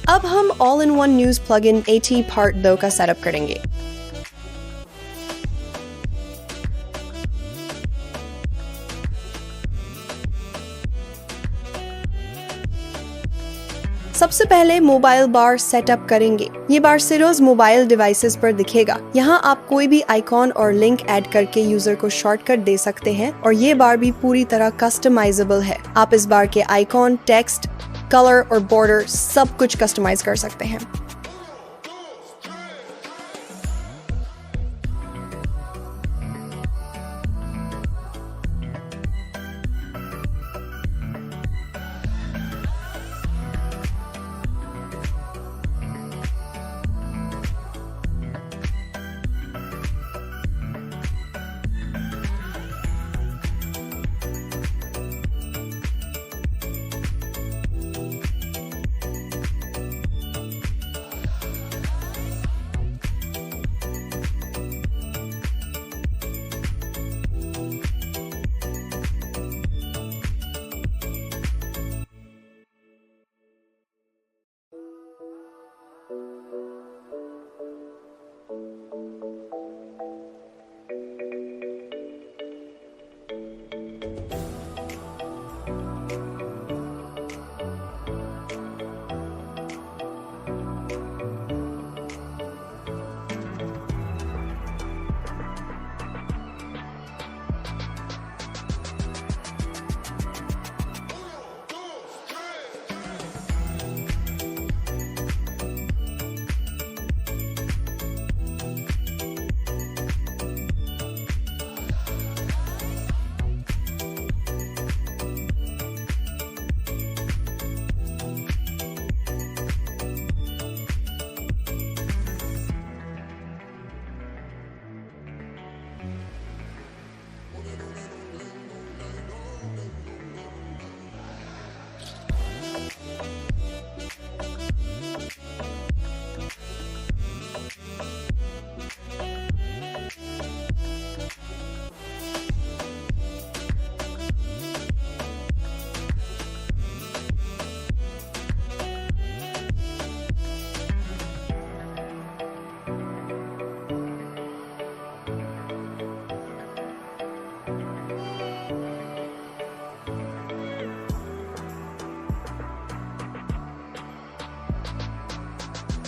अब हम all in one news plugin AT part 2 का सेटअप करेंगे। सबसे पहले मोबाइल बार सेटअप करेंगे। ये बार सिर्फ मोबाइल डिवाइसेस पर दिखेगा। यहाँ आप कोई भी आइकॉन और लिंक ऐड करके यूजर को शॉर्टकट दे सकते हैं और ये बार भी पूरी तरह कस्टमाइजेबल है। आप इस बार के आइकॉन, टेक्स्ट, कलर और बॉर्डर सब कुछ कस्टमाइज कर सकते हैं।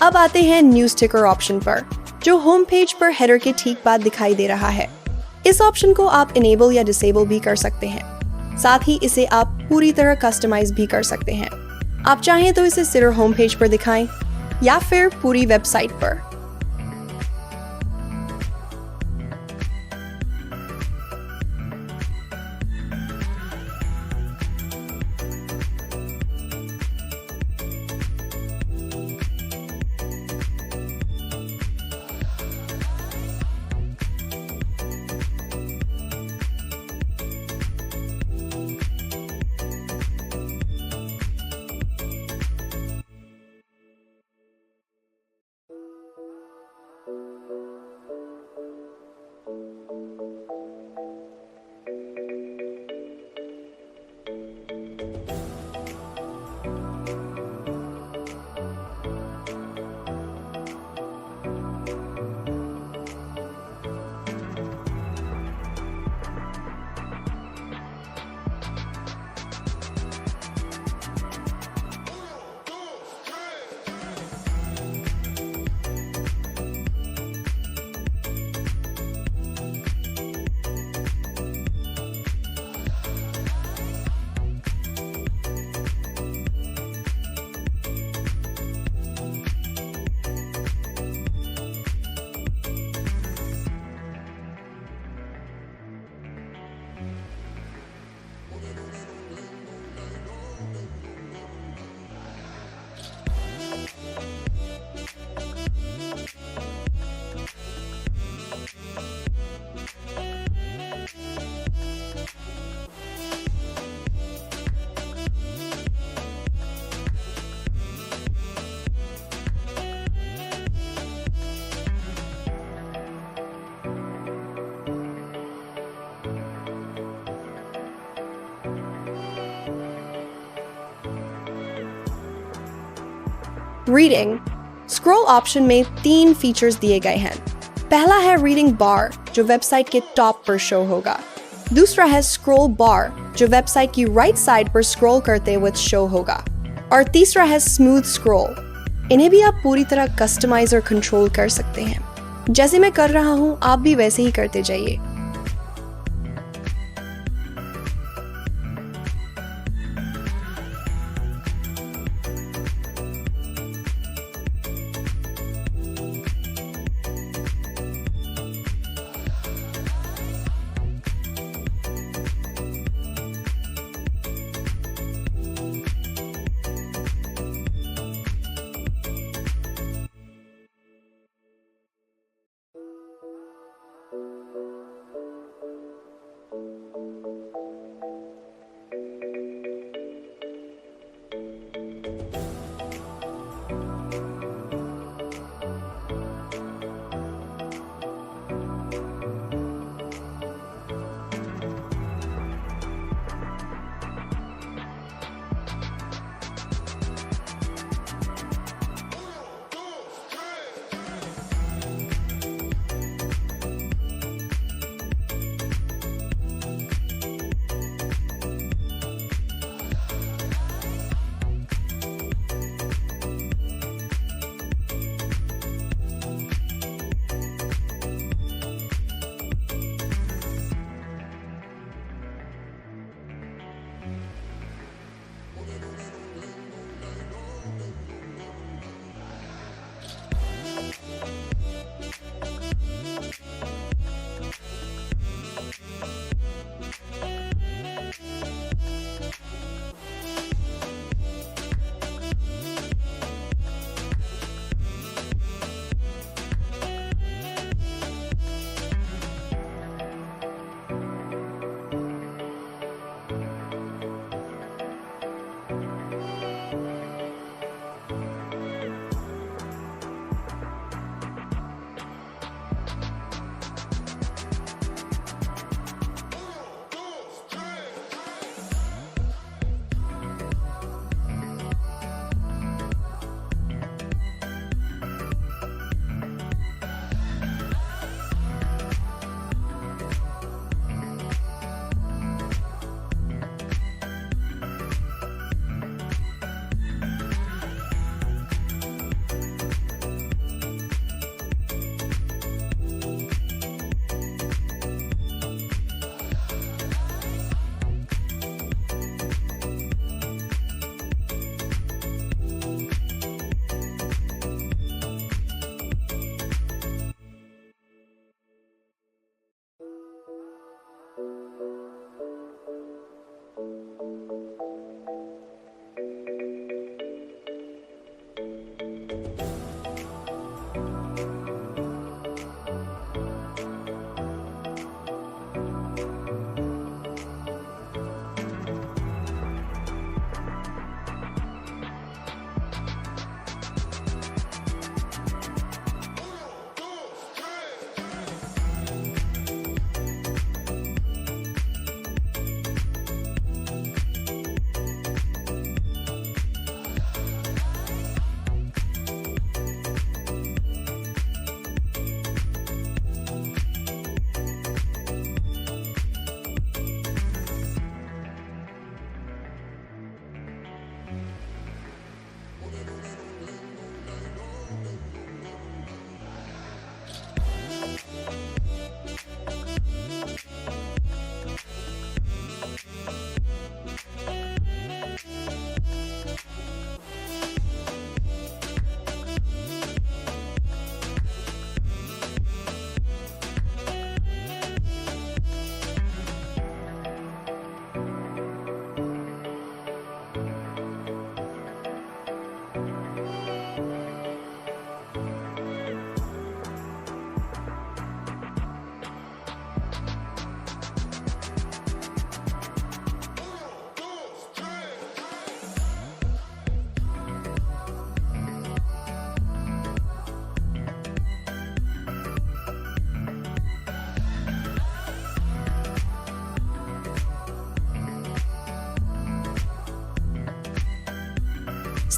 अब आते हैं न्यूज़ स्टिकर ऑप्शन पर, जो होम पेज पर हेडर के ठीक बाद दिखाई दे रहा है। इस ऑप्शन को आप इनेबल या डिसेबल भी कर सकते हैं। साथ ही इसे आप पूरी तरह कस्टमाइज भी कर सकते हैं। आप चाहें तो इसे सिर्फ होम पेज पर दिखाएं या फिर पूरी वेबसाइट पर। रीडिंग। स्क्रॉल ऑप्शन में 3 फीचर्स दिए गए हैं। पहला है रीडिंग बार, जो वेबसाइट के टॉप पर शो होगा। दूसरा है स्क्रॉल बार, जो वेबसाइट की राइट साइड पर स्क्रॉल करते हुए शो होगा। और तीसरा है स्मूथ स्क्रॉल। इन्हें भी आप पूरी तरह कस्टमाइज और कंट्रोल कर सकते हैं। जैसे मैं कर रहा हूँ, आप भी वैसे ही करते जाइए।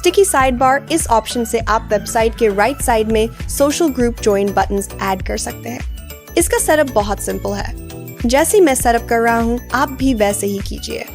स्टिकी साइड बार, इस ऑप्शन से आप वेबसाइट के राइट साइड में social group join buttons add कर सकते हैं। इसका सेटअप बहुत सिंपल है। जैसे मैं सेटअप कर रहा हूँ, आप भी वैसे ही कीजिए।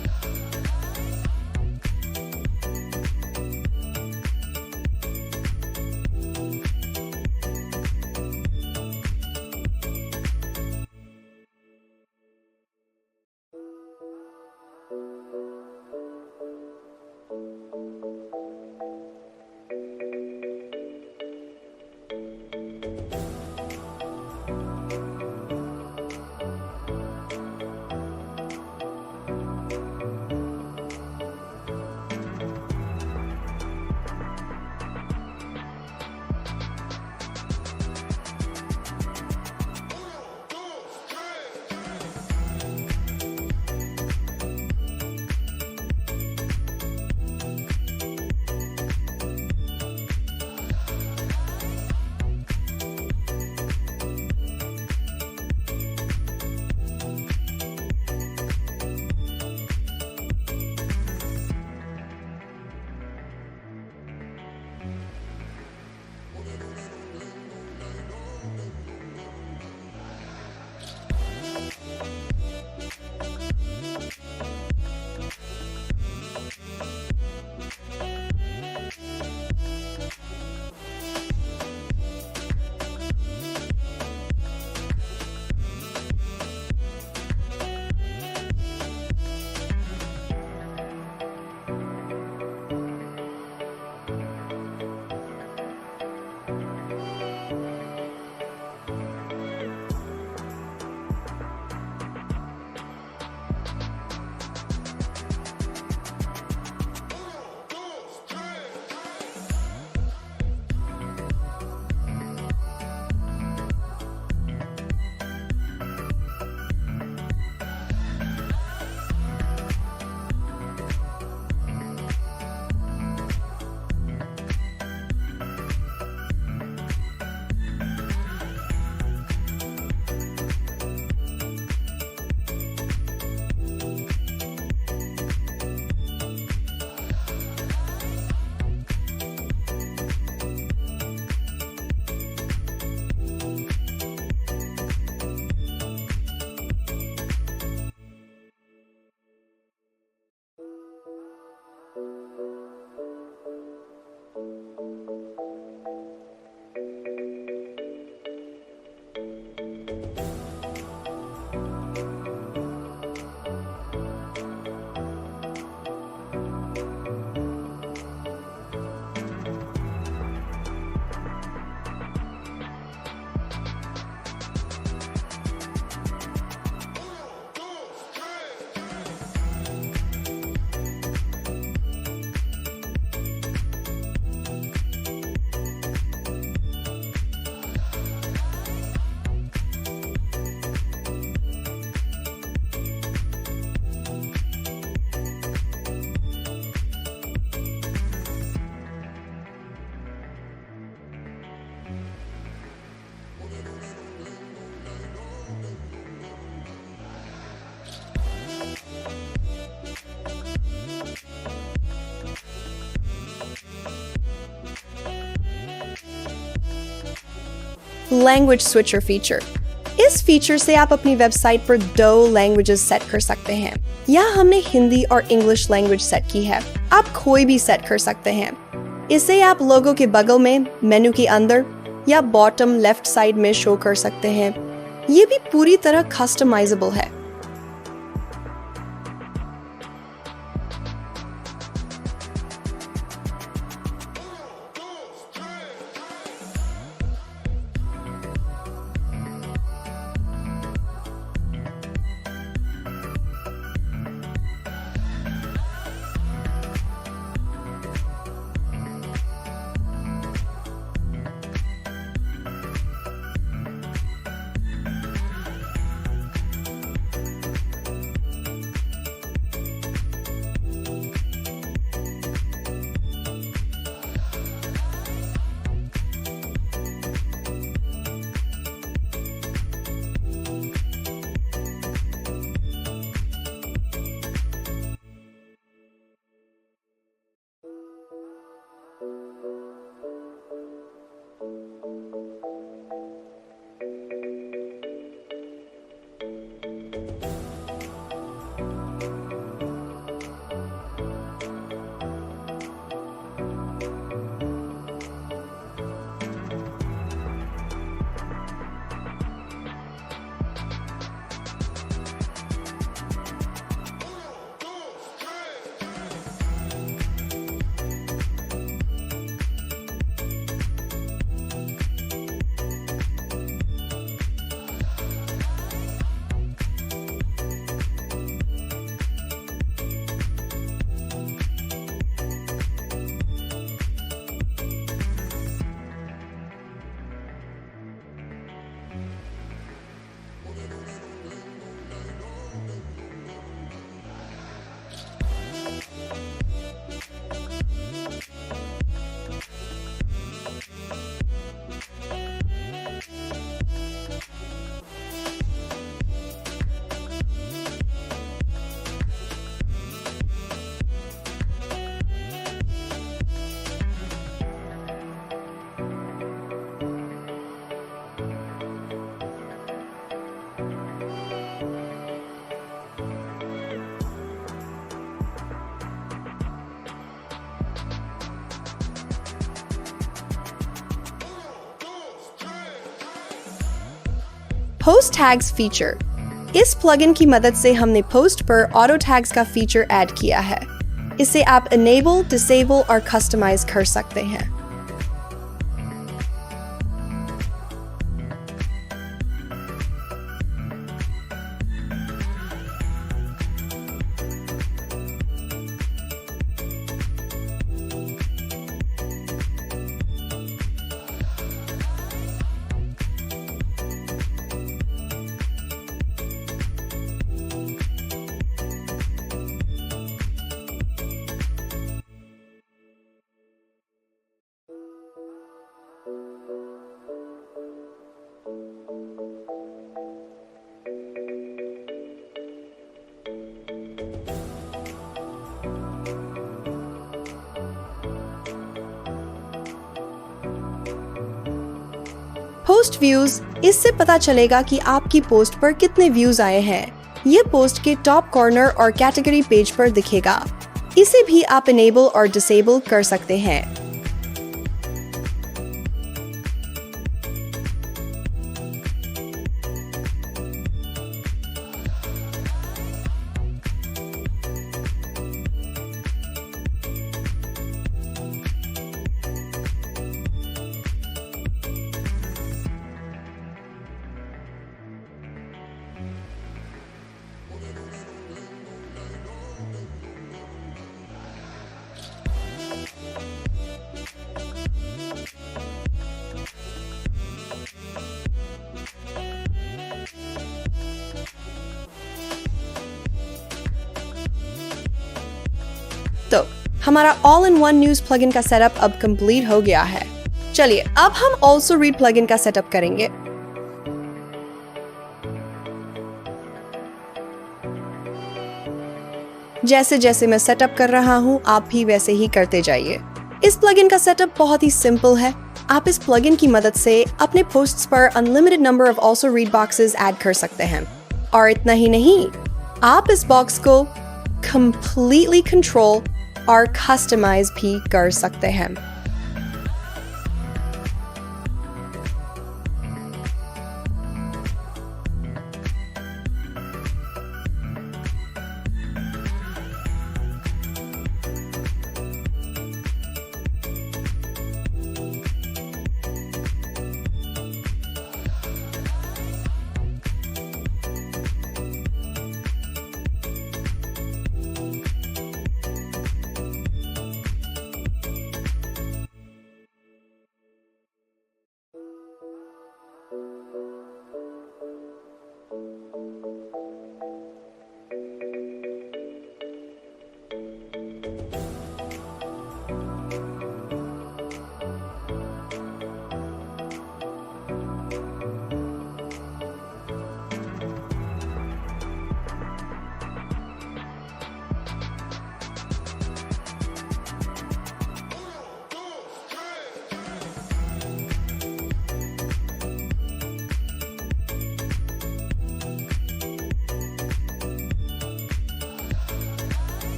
Language switcher feature. इस फीचर से आप अपनी वेबसाइट पर 2 लैंग्वेजेस सेट कर सकते हैं। यहाँ हमने हिंदी और इंग्लिश लैंग्वेज सेट की है। आप कोई भी सेट कर सकते हैं। इसे आप लोगो के बगल में, मेनू के अंदर या बॉटम लेफ्ट साइड में शो कर सकते हैं। ये भी पूरी तरह कस्टमाइजेबल है। Post tags feature. इस प्लगइन की मदद से हमने पोस्ट पर ऑटो टैग्स का फीचर ऐड किया है। इसे आप इनेबल, डिसेबल और कस्टमाइज कर सकते हैं। पोस्ट व्यूज, इससे पता चलेगा कि आपकी पोस्ट पर कितने व्यूज आए हैं। ये पोस्ट के टॉप कॉर्नर और कैटेगरी पेज पर दिखेगा। इसे भी आप इनेबल और डिसेबल कर सकते हैं। तो हमारा all in one news plugin का सेटअप अब कंप्लीट हो गया है। चलिए अब हम ऑल्सो रीड प्लगइन का सेटअप करेंगे। जैसे जैसे मैं सेटअप कर रहा हूं, आप भी वैसे ही करते जाइए। इस प्लगइन का सेटअप बहुत ही सिंपल है। आप इस प्लगइन की मदद से अपने पोस्ट्स पर unlimited number of also read boxes add कर सकते हैं। और इतना ही नहीं, आप इस बॉक्स को completely control और customize भी कर सकते हैं।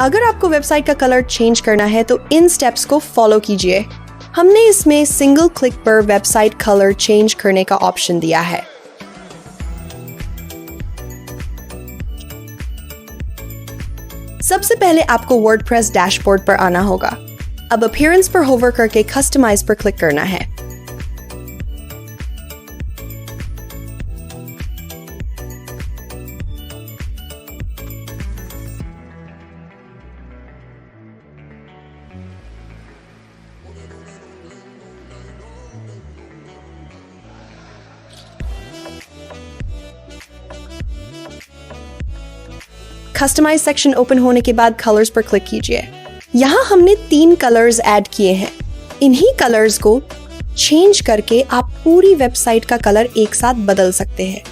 अगर आपको वेबसाइट का कलर चेंज करना है तो इन स्टेप्स को फॉलो कीजिए। हमने इसमें सिंगल क्लिक पर वेबसाइट कलर चेंज करने का ऑप्शन दिया है। सबसे पहले आपको वर्डप्रेस डैशबोर्ड पर आना होगा। अब अपीयरेंस पर होवर करके कस्टमाइज पर क्लिक करना है। कस्टमाइज सेक्शन ओपन होने के बाद कलर्स पर क्लिक कीजिए। यहाँ हमने 3 कलर्स ऐड किए हैं। इन्हीं कलर्स को चेंज करके आप पूरी वेबसाइट का कलर एक साथ बदल सकते हैं।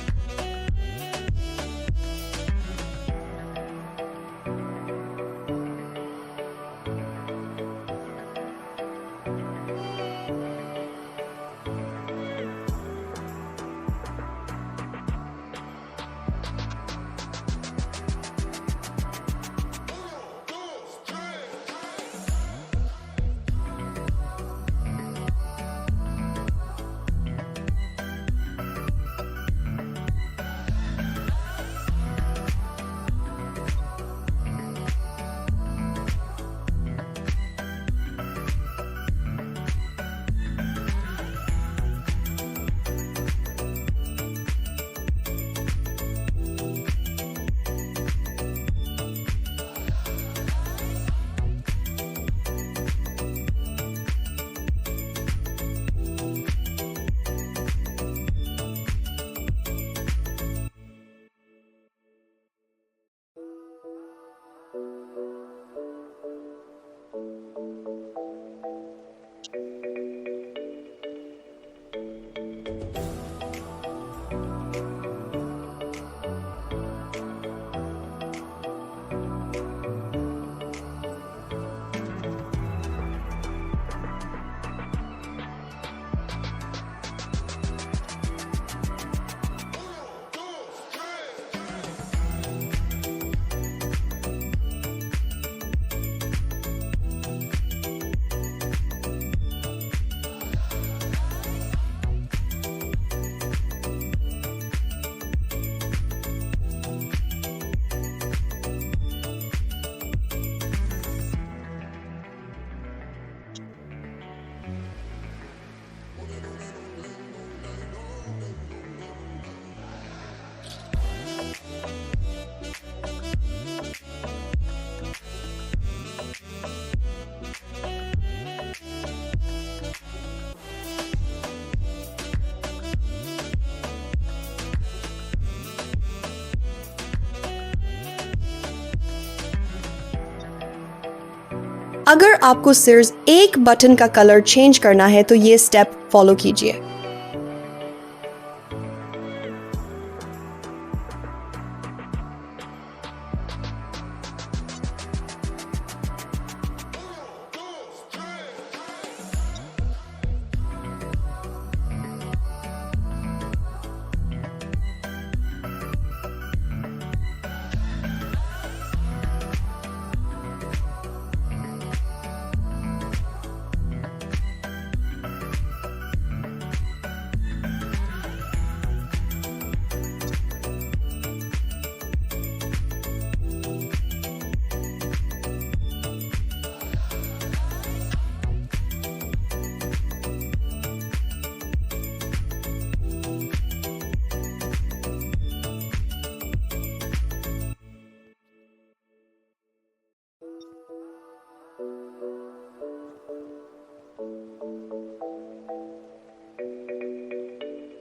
अगर आपको सिर्फ एक बटन का कलर चेंज करना है तो ये स्टेप फॉलो कीजिए।